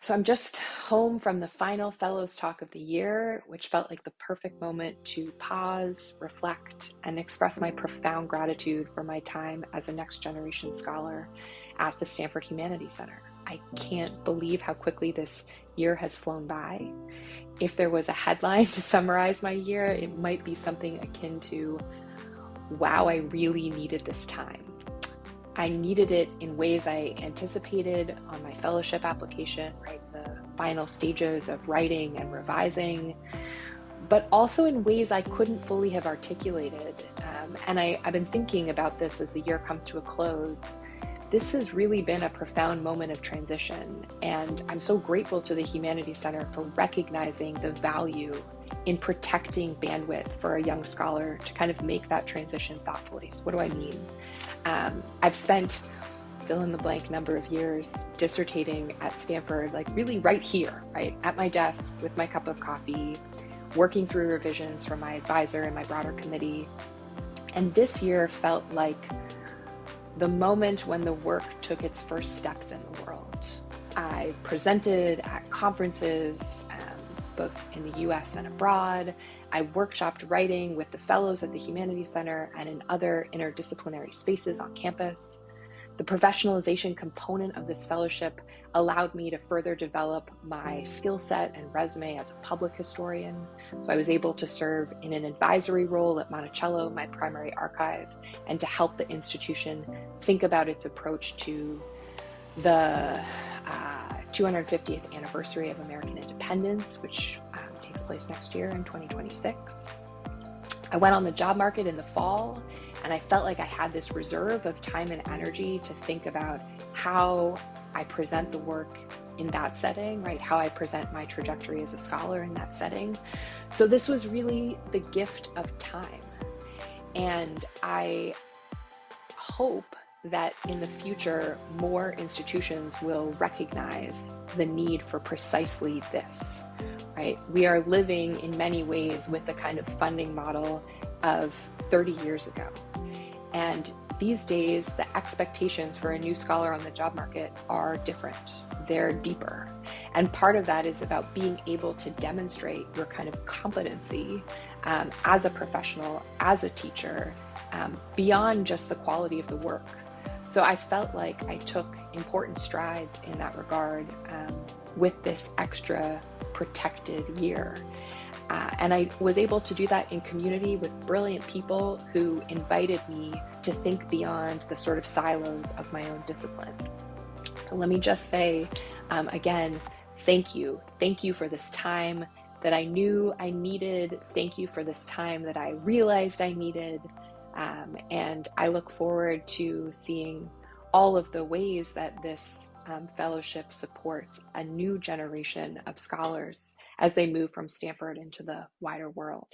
So I'm just home from the final Fellows Talk of the year, which felt like the perfect moment to pause, reflect, and express my profound gratitude for my time as a next generation scholar at the Stanford Humanities Center. I can't believe how quickly this year has flown by. If there was a headline to summarize my year, it might be something akin to, "Wow, I really needed this time." I needed it in ways I anticipated on my fellowship application, right? The final stages of writing and revising, but also in ways I couldn't fully have articulated. I've been thinking about this as the year comes to a close. This has really been a profound moment of transition, and I'm so grateful to the Humanities Center for recognizing the value in protecting bandwidth for a young scholar to kind of make that transition thoughtfully. So what do I mean? I've spent fill in the blank number of years dissertating at Stanford, like really right here, right at my desk with my cup of coffee, working through revisions from my advisor and my broader committee. And this year felt like the moment when the work took its first steps in the world. I presented at conferences, both in the US and abroad. I workshopped writing with the fellows at the Humanities Center and in other interdisciplinary spaces on campus. The professionalization component of this fellowship allowed me to further develop my skill set and resume as a public historian. So I was able to serve in an advisory role at Monticello, my primary archive, and to help the institution think about its approach to the 250th anniversary of American independence, which takes place next year in 2026. I went on the job market in the fall, and I felt like I had this reserve of time and energy to think about how I present the work in that setting, right? How I present my trajectory as a scholar in that setting. So this was really the gift of time. And I hope that in the future, more institutions will recognize the need for precisely this, right? We are living in many ways with the kind of funding model of 30 years ago. And these days, the expectations for a new scholar on the job market are different. They're deeper. And part of that is about being able to demonstrate your kind of competency as a professional, as a teacher, beyond just the quality of the work. So I felt like I took important strides in that regard with this extra protected year. And I was able to do that in community with brilliant people who invited me to think beyond the sort of silos of my own discipline. So let me just say, again, thank you. Thank you for this time that I knew I needed. Thank you for this time that I realized I needed. And I look forward to seeing all of the ways that this fellowship supports a new generation of scholars as they move from Stanford into the wider world.